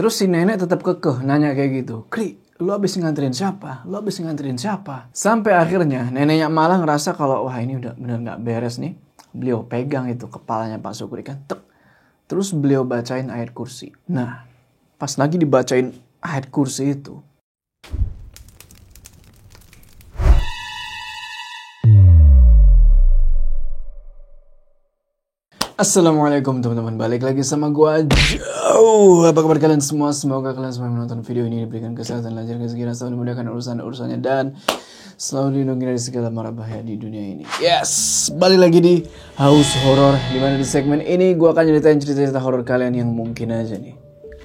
Terus si nenek tetap kekeh nanya kayak gitu. Kri, lu abis nganterin siapa? Lu abis nganterin siapa? Sampai akhirnya neneknya malah ngerasa kalau wah ini udah bener gak beres nih. Beliau pegang itu kepalanya Pak Sukri kan. Tek. Terus beliau bacain ayat kursi. Nah, pas lagi dibacain ayat kursi itu. Assalamualaikum teman-teman, balik lagi sama gua Jauh. Apa kabar kalian semua? Semoga kalian semua menonton video ini diberikan kesehatan, lancar, kesekian, selalu dimudahkan urusan-urusannya dan selalu dilindungi dari segala mara bahaya di dunia ini. Yes, balik lagi di House Horror, dimana di segmen ini gua akan ceritain cerita-cerita horor kalian yang mungkin aja nih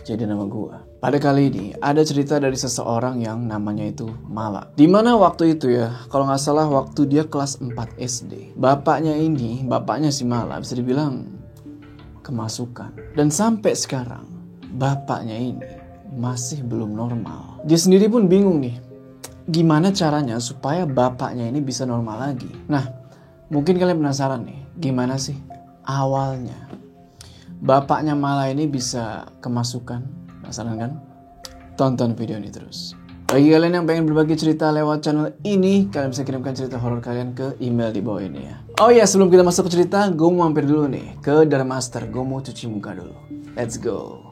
jadi nama gua. Pada kali ini ada cerita dari seseorang yang namanya itu Mala. Dimana waktu itu ya, kalau nggak salah waktu dia kelas 4 SD. Bapaknya si Mala bisa dibilang kemasukan. Dan sampai sekarang bapaknya ini masih belum normal. Dia sendiri pun bingung nih, gimana caranya supaya bapaknya ini bisa normal lagi. Nah, mungkin kalian penasaran nih, gimana sih awalnya bapaknya Mala ini bisa kemasukan? Penasaran kan? Tonton video ini terus. Bagi kalian yang pengen berbagi cerita lewat channel ini, kalian bisa kirimkan cerita horor kalian ke email di bawah ini ya. Oh ya, sebelum kita masuk ke cerita, gue mau mampir dulu nih ke Darmaster. Gue mau cuci muka dulu. Let's go.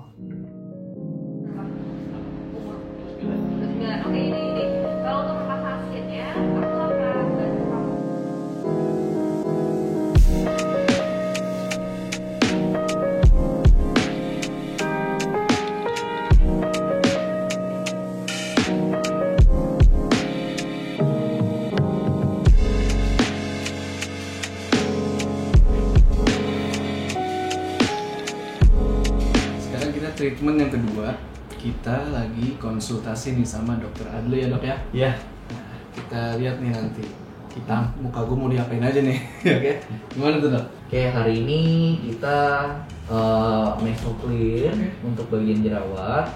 Oke, ini. Kalau untuk tempat hasilnya, aku akan bantu kamu. Treatment yang kedua, kita lagi konsultasi nih sama dokter Adli ya dok ya? Iya. Nah, kita lihat nih nanti, muka gue mau diapain aja nih, oke? Gimana tuh dok? Oke, hari ini kita meso clear untuk bagian jerawat,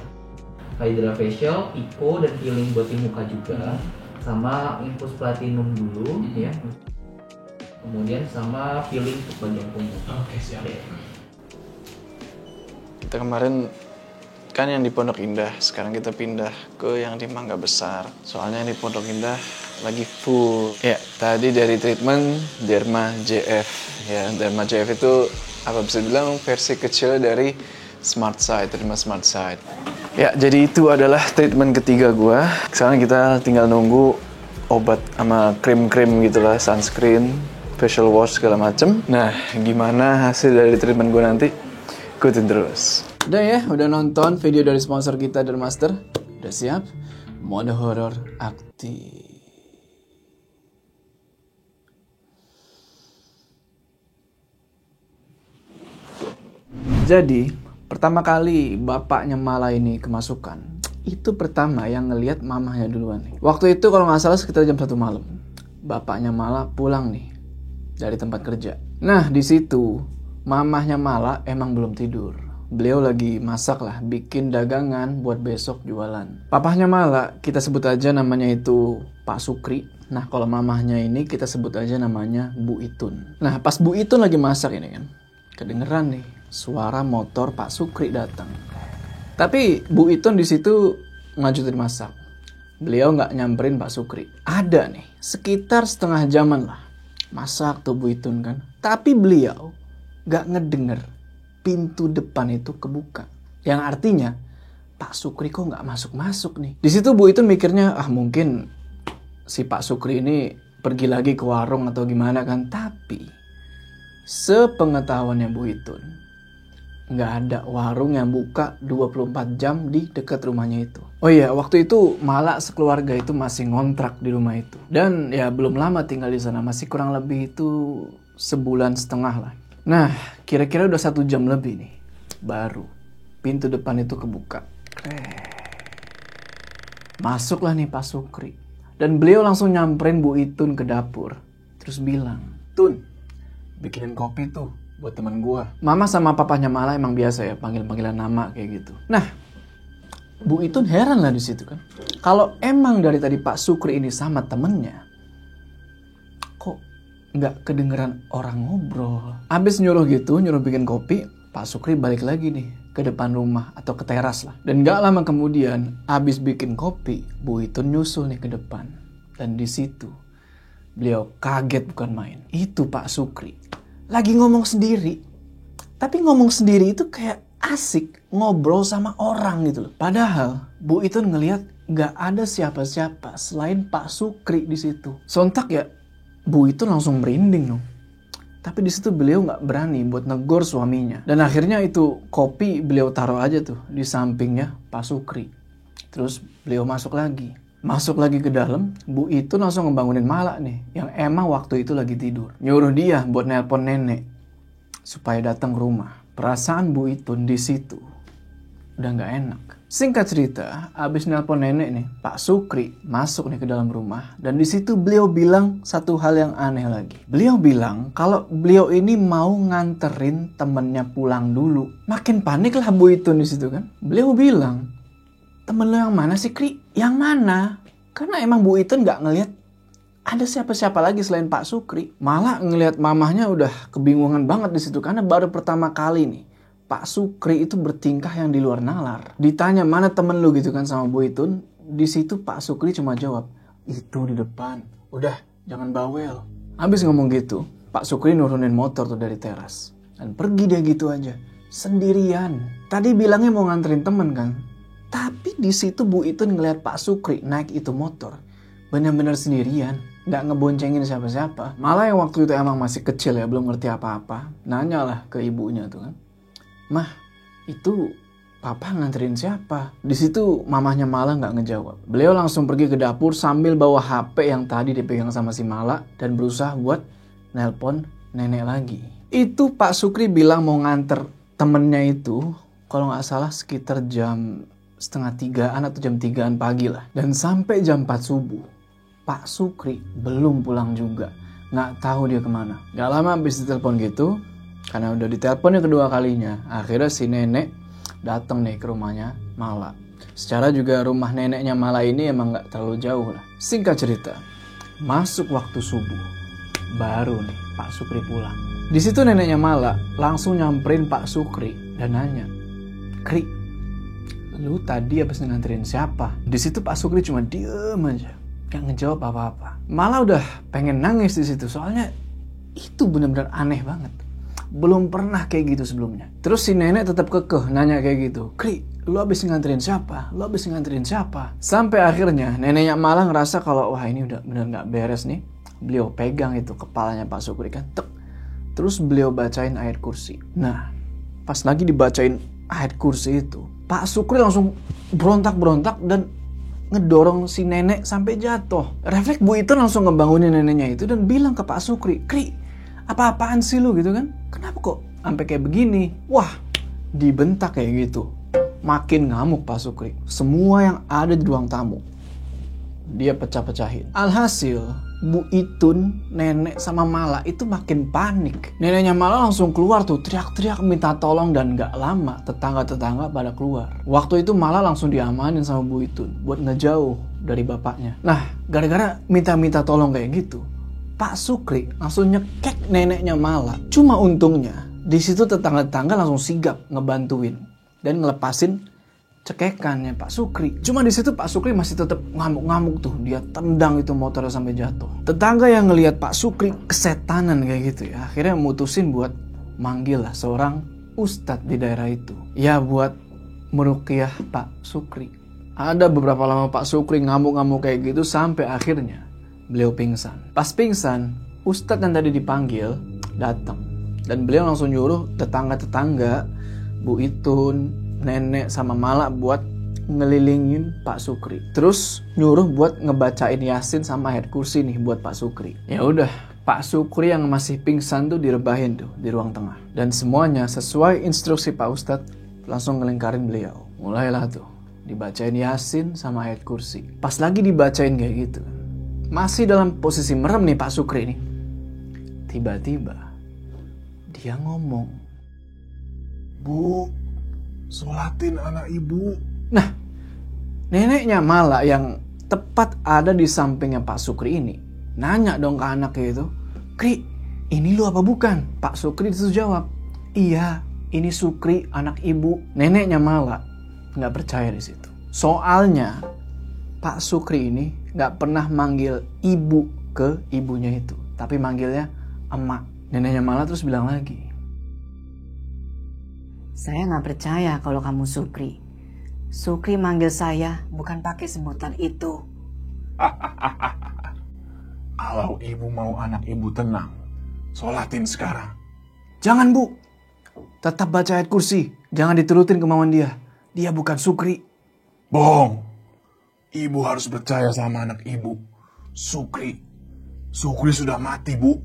hydra facial, eco dan peeling buat di muka juga, sama infus platinum dulu ya. Kemudian sama peeling untuk bagian punggung. Oke, siap. Kita kemarin kan yang di Pondok Indah, sekarang kita pindah ke yang di Mangga Besar. Soalnya yang di Pondok Indah lagi full. Ya, tadi dari treatment Derma JF. Ya, Derma JF itu apa bisa bilang versi kecil dari Smart Side, Derma Smart Side. Ya, jadi itu adalah treatment ketiga gua. Sekarang kita tinggal nunggu obat sama krim-krim gitulah, sunscreen, facial wash segala macem. Nah, gimana hasil dari treatment gua nanti? Ikutin terus. Udah ya, udah nonton video dari sponsor kita Darmaster? Udah siap? Mode horor aktif. Jadi, pertama kali bapaknya Mala ini kemasukan, itu pertama yang ngelihat mamahnya duluan nih. Waktu itu kalau nggak salah sekitar jam 1 malam. Bapaknya Mala pulang nih dari tempat kerja. Nah, di situ mamahnya Mala emang belum tidur. Beliau lagi masak lah, bikin dagangan buat besok jualan. Papahnya Mala, kita sebut aja namanya itu Pak Sukri. Nah, kalau mamahnya ini kita sebut aja namanya Bu Itun. Nah, pas Bu Itun lagi masak ini kan, kedengeran nih suara motor Pak Sukri datang. Tapi Bu Itun di situ ngajutin masak. Beliau nggak nyamperin Pak Sukri. Ada nih, sekitar setengah jaman lah masak tuh Bu Itun kan. Tapi beliau gak ngedenger pintu depan itu kebuka. Yang artinya Pak Sukri kok gak masuk-masuk nih. Di situ Bu Itun mikirnya, mungkin si Pak Sukri ini pergi lagi ke warung atau gimana kan. Tapi sepengetahuannya Bu Itun, gak ada warung yang buka 24 jam di dekat rumahnya itu. Oh iya, waktu itu Mala sekeluarga itu masih ngontrak di rumah itu. Dan ya belum lama tinggal di sana, masih kurang lebih itu sebulan setengah lah. Nah, kira-kira udah 1 jam lebih nih, baru pintu depan itu kebuka. Masuklah nih Pak Sukri. Dan beliau langsung nyamperin Bu Itun ke dapur. Terus bilang, Tun, bikinin kopi tuh buat teman gua. Mama sama papanya Mala emang biasa ya panggil-panggilan nama kayak gitu. Nah, Bu Itun heran lah di situ kan. Kalau emang dari tadi Pak Sukri ini sama temennya, nggak kedengeran orang ngobrol. Abis nyuruh bikin kopi, Pak Sukri balik lagi nih ke depan rumah atau ke teras lah. Dan gak lama kemudian abis bikin kopi, Bu Itun nyusul nih ke depan. Dan di situ beliau kaget bukan main. Itu Pak Sukri lagi ngomong sendiri. Tapi ngomong sendiri itu kayak asik ngobrol sama orang gitu loh. Padahal Bu Itun ngelihat gak ada siapa-siapa selain Pak Sukri di situ. Sontak ya Bu Itun langsung merinding dong. Tapi di situ beliau nggak berani buat negor suaminya. Dan akhirnya itu kopi beliau taruh aja tuh di sampingnya Pak Sukri. Terus beliau masuk lagi ke dalam. Bu Itun langsung ngebangunin Mala nih, yang emang waktu itu lagi tidur. Nyuruh dia buat nelpon nenek supaya datang ke rumah. Perasaan Bu Itun di situ udah nggak enak. Singkat cerita, abis nelpon nenek nih, Pak Sukri masuk nih ke dalam rumah. Dan di situ beliau bilang satu hal yang aneh lagi. Beliau bilang kalau beliau ini mau nganterin temennya pulang dulu. Makin panik lah Bu Itun di situ kan. Beliau bilang, temen lo yang mana sih Kri? Yang mana? Karena emang Bu Itun nggak ngelihat ada siapa-siapa lagi selain Pak Sukri. Malah ngelihat mamahnya udah kebingungan banget di situ karena baru pertama kali nih Pak Sukri itu bertingkah yang di luar nalar. Ditanya mana temen lu gitu kan sama Bu Itun. Di situ Pak Sukri cuma jawab, itu di depan. Udah, jangan bawel. Habis ngomong gitu, Pak Sukri nurunin motor tuh dari teras. Dan pergi dia gitu aja, sendirian. Tadi bilangnya mau nganterin temen kan. Tapi di situ Bu Itun ngeliat Pak Sukri naik itu motor. Bener-bener sendirian. Gak ngeboncengin siapa-siapa. Malah yang waktu itu emang masih kecil ya, belum ngerti apa-apa. Nanya lah ke ibunya tuh kan. Mah, itu papa nganterin siapa? Di situ mamahnya Mala nggak ngejawab. Beliau langsung pergi ke dapur sambil bawa HP yang tadi dipegang sama si Mala dan berusaha buat nelpon nenek lagi. Itu Pak Sukri bilang mau nganter temennya itu, kalau nggak salah sekitar jam 2:30 atau jam 3 pagi lah. Dan sampai jam 4 subuh, Pak Sukri belum pulang juga. Nggak tahu dia kemana. Gak lama habis ditelepon gitu, karena udah ditelepon yang kedua kalinya, akhirnya si nenek datang nih ke rumahnya Mala. Secara juga rumah neneknya Mala ini emang gak terlalu jauh lah. Singkat cerita, masuk waktu subuh, baru nih Pak Sukri pulang. Di situ neneknya Mala langsung nyamperin Pak Sukri dan nanya, Kri, lu tadi habis nganterin siapa? Di situ Pak Sukri cuma diem aja, gak ngejawab apa-apa. Mala udah pengen nangis di situ, soalnya itu benar-benar aneh banget. Belum pernah kayak gitu sebelumnya. Terus si nenek tetap kekeh nanya kayak gitu. Kri, lu abis nganterin siapa? Lu abis nganterin siapa? Sampai akhirnya neneknya malah ngerasa kalau wah ini udah bener gak beres nih. Beliau pegang itu kepalanya Pak Sukri kan. Tek. Terus beliau bacain ayat kursi. Nah, pas lagi dibacain ayat kursi itu, Pak Sukri langsung berontak-berontak dan ngedorong si nenek sampai jatuh. Refleks Bu Itun langsung ngebangunin neneknya itu dan bilang ke Pak Sukri, Kri, apa-apaan sih lu gitu kan? Kenapa kok sampai kayak begini? Wah, dibentak kayak gitu. Makin ngamuk Pak Sukri. Semua yang ada di ruang tamu dia pecah-pecahin. Alhasil, Bu Itun, nenek sama Mala itu makin panik. Neneknya Mala langsung keluar tuh teriak-teriak minta tolong dan gak lama tetangga-tetangga pada keluar. Waktu itu Mala langsung diamanin sama Bu Itun buat ngejauh dari bapaknya. Nah, gara-gara minta-minta tolong kayak gitu, Pak Sukri langsung nyekek neneknya Mala. Cuma untungnya di situ tetangga-tetangga langsung sigap ngebantuin dan ngelepasin cekekannya Pak Sukri. Cuma di situ Pak Sukri masih tetap ngamuk-ngamuk tuh. Dia tendang itu motornya sampai jatuh. Tetangga yang ngelihat Pak Sukri kesetanan kayak gitu ya, akhirnya mutusin buat manggil lah seorang ustadz di daerah itu. Ya buat meruqyah Pak Sukri. Ada beberapa lama Pak Sukri ngamuk-ngamuk kayak gitu sampai akhirnya beliau pingsan. Pas pingsan, ustadz yang tadi dipanggil datang. Dan beliau langsung nyuruh tetangga-tetangga, Bu Itun, nenek sama Mala buat ngelilingin Pak Sukri. Terus nyuruh buat ngebacain Yasin sama ayat kursi nih buat Pak Sukri. Ya udah, Pak Sukri yang masih pingsan tuh direbahin tuh di ruang tengah. Dan semuanya sesuai instruksi Pak Ustadz langsung ngelingkarin beliau. Mulailah tuh dibacain Yasin sama ayat kursi. Pas lagi dibacain kayak gitu, masih dalam posisi merem nih Pak Sukri nih. Tiba-tiba dia ngomong, Bu, sholatin anak ibu. Nah, neneknya Mala yang tepat ada di sampingnya Pak Sukri ini nanya dong ke anaknya itu, Kri, ini lu apa bukan? Pak Sukri itu jawab, iya, ini Sukri anak ibu. Neneknya Mala nggak percaya di situ. Soalnya Pak Sukri ini nggak pernah manggil ibu ke ibunya itu, tapi manggilnya emak. Neneknya Mala terus bilang lagi, saya nggak percaya kalau kamu Sukri. Sukri manggil saya bukan pakai sebutan itu. Kalau ibu mau anak ibu tenang, sholatin sekarang. jangan Bu, tetap baca ayat kursi, jangan diturutin kemauan dia. Dia bukan Sukri. Bohong. Ibu harus percaya sama anak ibu. Sukri sudah mati, Bu.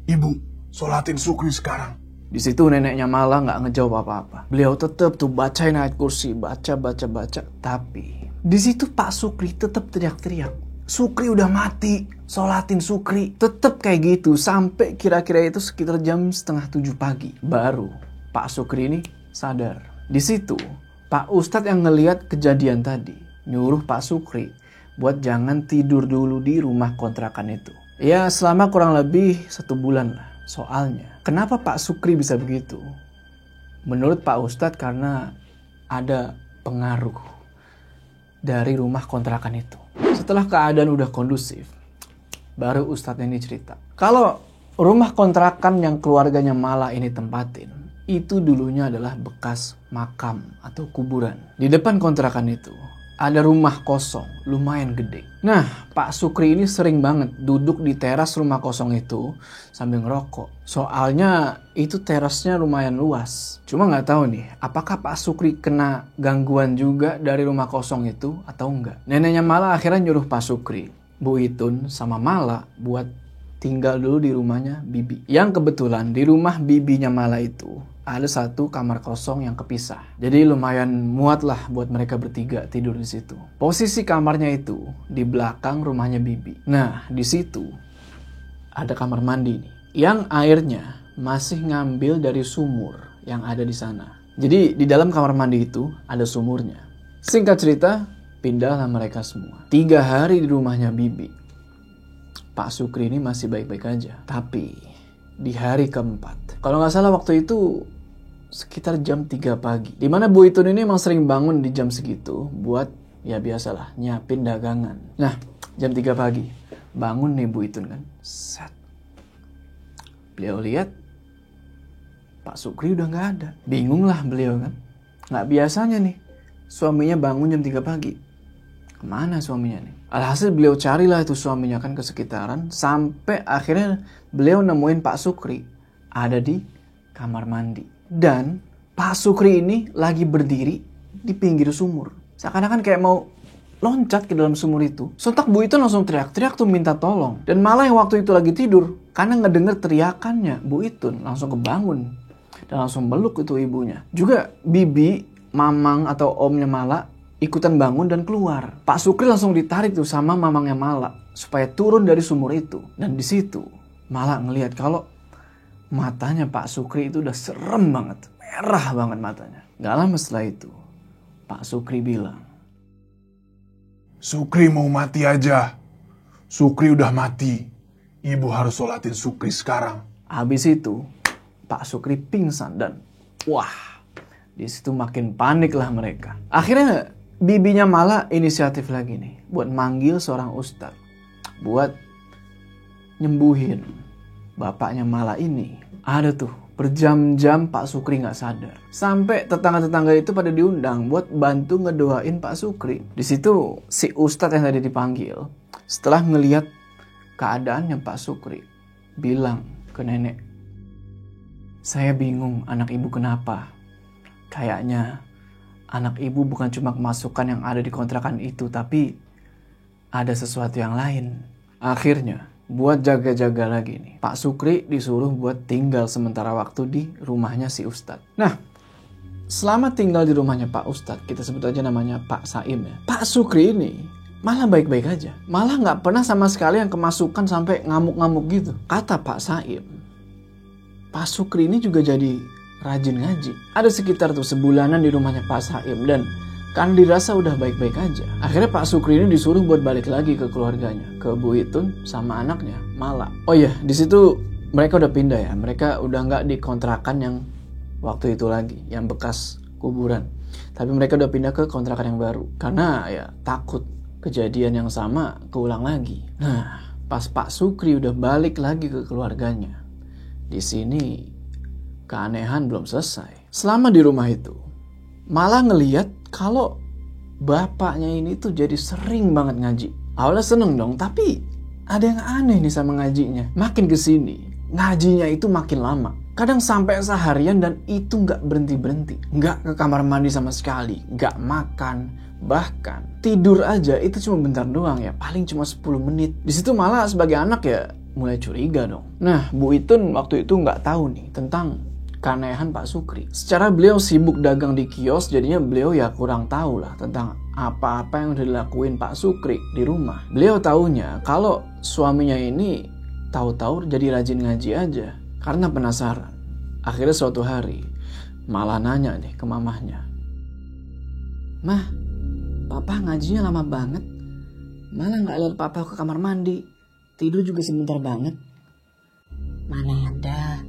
Ibu, sholatin Sukri sekarang. Di situ neneknya Mala nggak ngejawab apa-apa. Beliau tetap tuh bacain ayat kursi, baca. Tapi di situ Pak Sukri tetap teriak-teriak, Sukri udah mati, sholatin Sukri. Tetap kayak gitu sampai kira-kira itu sekitar jam 6:30 pagi. Baru Pak Sukri ini sadar. Di situ Pak Ustadz yang ngelihat kejadian tadi nyuruh Pak Sukri buat jangan tidur dulu di rumah kontrakan itu. Ya selama kurang lebih 1 bulan lah. Soalnya kenapa Pak Sukri bisa begitu? Menurut Pak Ustadz karena ada pengaruh dari rumah kontrakan itu. Setelah keadaan udah kondusif, baru Ustadz ini cerita. Kalau rumah kontrakan yang keluarganya Mala ini tempatin, itu dulunya adalah bekas makam atau kuburan. Di depan kontrakan itu ada rumah kosong, lumayan gede. Nah, Pak Sukri ini sering banget duduk di teras rumah kosong itu sambil ngerokok. Soalnya itu terasnya lumayan luas. Cuma nggak tahu nih, apakah Pak Sukri kena gangguan juga dari rumah kosong itu atau enggak. Neneknya Mala akhirnya nyuruh Pak Sukri, Bu Itun sama Mala buat tinggal dulu di rumahnya Bibi. Yang kebetulan di rumah bibinya Mala itu ada 1 kamar kosong yang kepisah. Jadi lumayan muat lah buat mereka bertiga tidur di situ. Posisi kamarnya itu di belakang rumahnya Bibi. Nah, di situ ada kamar mandi nih, yang airnya masih ngambil dari sumur yang ada di sana. Jadi di dalam kamar mandi itu ada sumurnya. Singkat cerita, pindahlah mereka semua. 3 hari di rumahnya Bibi. Pak Sukri ini masih baik-baik aja. Tapi di hari keempat, kalau nggak salah waktu itu sekitar jam 3 pagi. Dimana Bu Itun ini emang sering bangun di jam segitu buat ya biasalah nyiapin dagangan. Nah, jam 3 pagi bangun nih Bu Itun kan. Set. Beliau lihat Pak Sukri udah nggak ada. Bingung lah beliau kan. Nggak biasanya nih suaminya bangun jam 3 pagi. Kemana suaminya nih? Alhasil beliau carilah itu suaminya kan ke sekitaran. Sampai akhirnya beliau nemuin Pak Sukri ada di kamar mandi. Dan Pak Sukri ini lagi berdiri di pinggir sumur. Seakan-akan kayak mau loncat ke dalam sumur itu. Sontak Bu Itun langsung teriak-teriak tuh minta tolong. Dan malah yang waktu itu lagi tidur, karena ngedenger teriakannya Bu Itun langsung kebangun. Dan langsung meluk itu ibunya. Juga Bibi, Mamang atau omnya Mala ikutan bangun dan keluar. Pak Sukri langsung ditarik tuh sama mamangnya Mala supaya turun dari sumur itu. Dan di situ Mala ngelihat kalau matanya Pak Sukri itu udah serem banget, merah banget matanya. Gak lama setelah itu Pak Sukri bilang, Sukri mau mati aja. Sukri udah mati. Ibu harus sholatin Sukri sekarang. habis itu Pak Sukri pingsan dan wah, di situ makin panik lah mereka. Akhirnya bibinya Mala inisiatif lagi nih buat manggil seorang ustadz buat nyembuhin bapaknya Mala ini. Ada tuh berjam-jam Pak Sukri nggak sadar. Sampai tetangga-tetangga itu pada diundang buat bantu ngedoain Pak Sukri. Di situ si ustadz yang tadi dipanggil setelah ngelihat keadaannya Pak Sukri bilang ke nenek, saya bingung anak ibu kenapa. Kayaknya anak ibu bukan cuma kemasukan yang ada di kontrakan itu, tapi ada sesuatu yang lain. Akhirnya, buat jaga-jaga lagi nih, Pak Sukri disuruh buat tinggal sementara waktu di rumahnya si Ustadz. Nah, selama tinggal di rumahnya Pak Ustadz, kita sebut aja namanya Pak Saim ya. Pak Sukri ini malah baik-baik aja. Malah nggak pernah sama sekali yang kemasukan sampai ngamuk-ngamuk gitu. Kata Pak Saim, Pak Sukri ini juga jadi rajin ngaji. Ada sekitar tuh sebulanan di rumahnya Pak Saim dan kan dirasa udah baik-baik aja. Akhirnya Pak Sukri ini disuruh buat balik lagi ke keluarganya, ke Bu Itun sama anaknya Mala. Oh iya, di situ mereka udah pindah ya. Mereka udah nggak di kontrakan yang waktu itu lagi, yang bekas kuburan. Tapi mereka udah pindah ke kontrakan yang baru karena ya takut kejadian yang sama keulang lagi. Nah, pas Pak Sukri udah balik lagi ke keluarganya, di sini keanehan belum selesai. Selama di rumah itu, malah ngeliat kalau bapaknya ini tuh jadi sering banget ngaji. Awalnya seneng dong, tapi ada yang aneh nih sama ngajinya. Makin kesini, ngajinya itu makin lama. Kadang sampai seharian dan itu nggak berhenti-berhenti. Nggak ke kamar mandi sama sekali, nggak makan. Bahkan tidur aja itu cuma bentar doang ya, paling cuma 10 menit. Di situ malah sebagai anak ya mulai curiga dong. Nah, Bu Itun waktu itu nggak tahu nih tentang keanehan Pak Sukri. Secara beliau sibuk dagang di kios, jadinya beliau ya kurang tahu lah tentang apa-apa yang udah dilakuin Pak Sukri di rumah. Beliau taunya kalau suaminya ini tahu-tahu jadi rajin ngaji aja karena penasaran. Akhirnya suatu hari malah nanya nih ke mamahnya, "Mah, papa ngajinya lama banget. Malah nggak lihat papa ke kamar mandi. Tidur juga sebentar banget." Mana ada.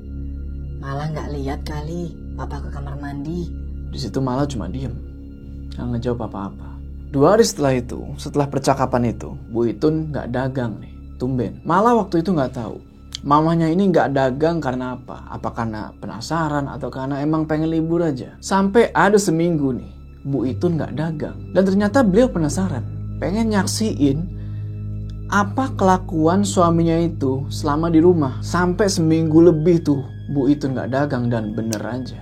Malah nggak lihat kali papa ke kamar mandi. Di situ malah cuma diem, nggak ngejawab apa-apa. 2 hari setelah itu, setelah percakapan itu, Bu Itun nggak dagang nih, tumben. Malah waktu itu nggak tahu mamanya ini nggak dagang karena apa? Apa karena penasaran atau karena emang pengen libur aja? Sampai ada seminggu nih, Bu Itun nggak dagang. Dan ternyata beliau penasaran, pengen nyaksiin apa kelakuan suaminya itu selama di rumah. Sampai seminggu lebih tuh Bu Itun nggak dagang dan bener aja.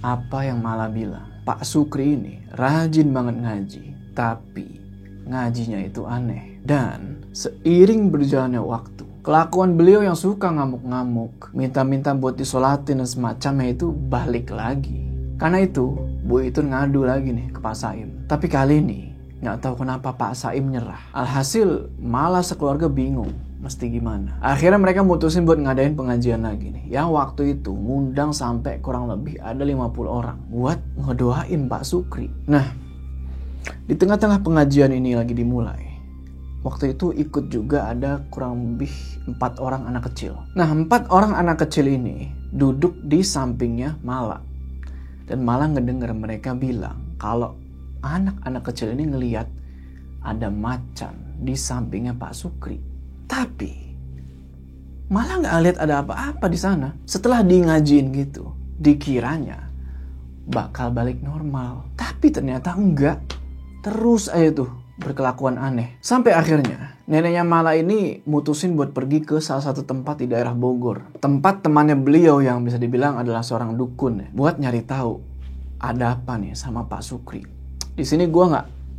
Apa yang malah bilang, Pak Sukri ini rajin banget ngaji, tapi ngajinya itu aneh. Dan seiring berjalannya waktu, kelakuan beliau yang suka ngamuk-ngamuk, minta-minta buat disolatin dan semacamnya itu balik lagi. Karena itu, Bu Itun ngadu lagi nih ke Pak Saim. Tapi kali ini, nggak tahu kenapa Pak Saim nyerah. Alhasil, malah sekeluarga bingung mesti gimana. Akhirnya mereka mutusin buat ngadain pengajian lagi nih. Yang waktu itu ngundang sampai kurang lebih ada 50 orang buat ngedoain Pak Sukri. Nah, di tengah-tengah pengajian ini lagi dimulai, waktu itu ikut juga ada kurang lebih 4 orang anak kecil. Nah, 4 orang anak kecil ini duduk di sampingnya Mala. Dan Mala ngedenger mereka bilang kalau anak-anak kecil ini ngelihat ada macan di sampingnya Pak Sukri. Tapi malah nggak lihat ada apa-apa di sana. Setelah di ngajiin gitu, dikiranya bakal balik normal. Tapi ternyata enggak. Terus aja tuh berkelakuan aneh. Sampai akhirnya neneknya Mala ini mutusin buat pergi ke salah satu tempat di daerah Bogor. Tempat temannya beliau yang bisa dibilang adalah seorang dukun ya, buat nyari tahu ada apa nih sama Pak Sukri. Di sini gue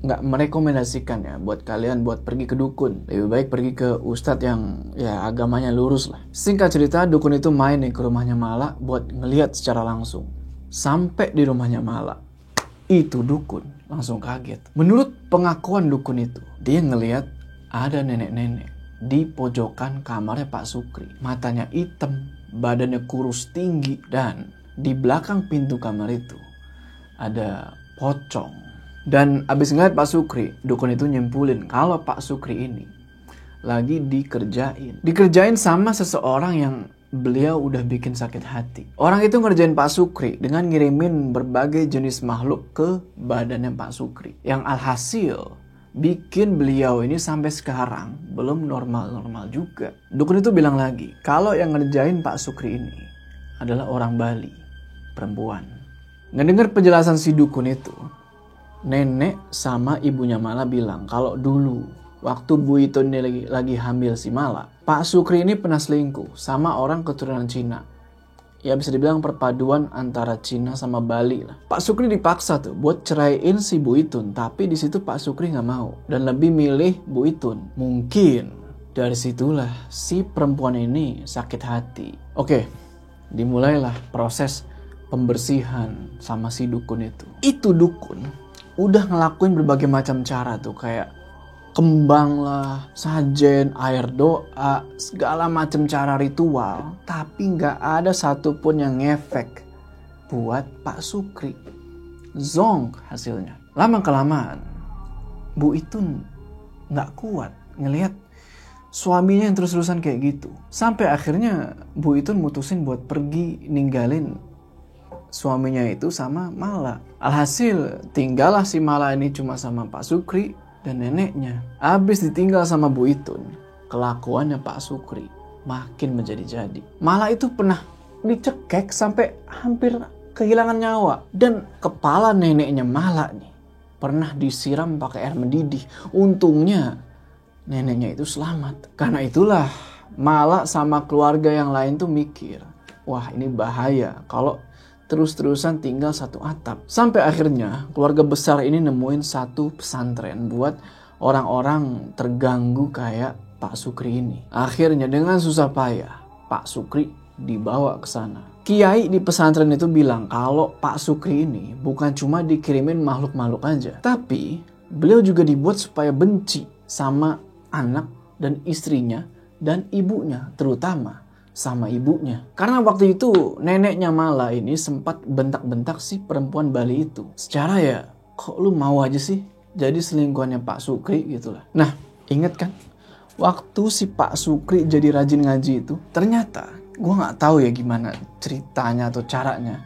nggak merekomendasikan ya buat kalian buat pergi ke dukun. Lebih baik pergi ke ustadz yang ya agamanya lurus lah. Singkat cerita, dukun itu main nih ke rumahnya Mala buat ngelihat secara langsung. Sampai di rumahnya Mala, itu dukun langsung kaget. Menurut pengakuan dukun itu, dia ngelihat ada nenek-nenek di pojokan kamarnya Pak Sukri. Matanya hitam, badannya kurus tinggi, dan di belakang pintu kamar itu ada pocong. Dan abis ngeliat Pak Sukri, dukun itu nyimpulin kalau Pak Sukri ini lagi dikerjain sama seseorang yang beliau udah bikin sakit hati. Orang itu ngerjain Pak Sukri dengan ngirimin berbagai jenis makhluk ke badannya Pak Sukri, yang alhasil bikin beliau ini sampai sekarang belum normal-normal juga. Dukun itu bilang lagi kalau yang ngerjain Pak Sukri ini adalah orang Bali, perempuan. Ngedenger penjelasan si dukun itu, nenek sama ibunya Mala bilang kalau dulu waktu Bu Itun ini lagi hamil si Mala, Pak Sukri ini pernah selingkuh sama orang keturunan Cina. Ya bisa dibilang perpaduan antara Cina sama Bali lah. Pak Sukri dipaksa tuh buat ceraiin si Bu Itun, tapi di situ Pak Sukri nggak mau dan lebih milih Bu Itun. Mungkin dari situlah si perempuan ini sakit hati. Oke, dimulailah proses pembersihan sama si dukun itu. Itu dukun udah ngelakuin berbagai macam cara tuh, kayak kembang lah, sajen, air doa, segala macam cara ritual. Tapi nggak ada satupun yang ngefek buat Pak Sukri. Zonk hasilnya. Lama-kelamaan, Bu Itun nggak kuat ngelihat suaminya yang terus-terusan kayak gitu. Sampai akhirnya Bu Itun mutusin buat pergi ninggalin suaminya itu sama Mala. Alhasil tinggallah si Mala ini cuma sama Pak Sukri dan neneknya. Habis ditinggal sama Bu Itun, kelakuannya Pak Sukri makin menjadi-jadi. Mala itu pernah dicekek sampai hampir kehilangan nyawa. Dan kepala neneknya Mala nih pernah disiram pakai air mendidih. Untungnya neneknya itu selamat. Karena itulah Mala sama keluarga yang lain tuh mikir, wah ini bahaya kalau terus-terusan tinggal satu atap. Sampai akhirnya keluarga besar ini nemuin satu pesantren buat orang-orang terganggu kayak Pak Sukri ini. Akhirnya dengan susah payah Pak Sukri dibawa ke sana. Kiai di pesantren itu bilang kalau Pak Sukri ini bukan cuma dikirimin makhluk-makhluk aja, tapi beliau juga dibuat supaya benci sama anak dan istrinya dan ibunya, terutama sama ibunya. Karena waktu itu neneknya Mala ini sempat bentak-bentak si perempuan Bali itu. Secara ya, kok lu mau aja sih jadi selingkuhannya Pak Sukri gitu lah. Nah, inget kan waktu si Pak Sukri jadi rajin ngaji itu, ternyata gue nggak tahu ya gimana ceritanya atau caranya.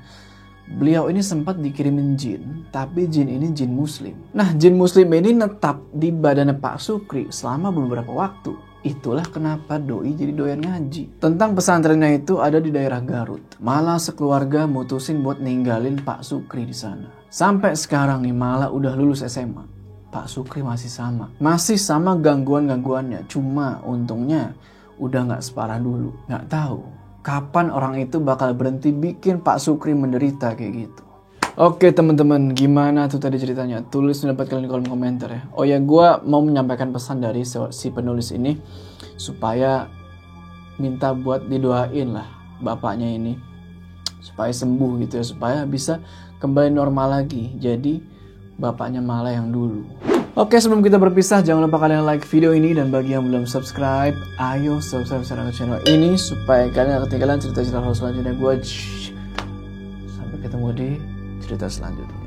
Beliau ini sempat dikirimin jin, tapi jin ini jin muslim. Nah, jin muslim ini netap di badannya Pak Sukri selama beberapa waktu. Itulah kenapa doi jadi doyan ngaji. Tentang pesantrennya itu ada di daerah Garut. Malah sekeluarga mutusin buat ninggalin Pak Sukri di sana. Sampai sekarang nih Malah udah lulus SMA. Pak Sukri masih sama. Masih sama gangguan-gangguannya. Cuma untungnya udah nggak separah dulu. Nggak tahu kapan orang itu bakal berhenti bikin Pak Sukri menderita kayak gitu. Oke teman-teman, gimana tuh tadi ceritanya? Tulis pendapat kalian di kolom komentar ya. Oh ya, gue mau menyampaikan pesan dari si penulis ini supaya minta buat didoain lah bapaknya ini supaya sembuh gitu ya, supaya bisa kembali normal lagi. Jadi bapaknya Mala yang dulu. Oke, sebelum kita berpisah, jangan lupa kalian like video ini, dan bagi yang belum subscribe, ayo subscribe channel ini supaya kalian gak ketinggalan cerita-cerita selanjutnya gue. Sampai ketemu di cerita selanjutnya.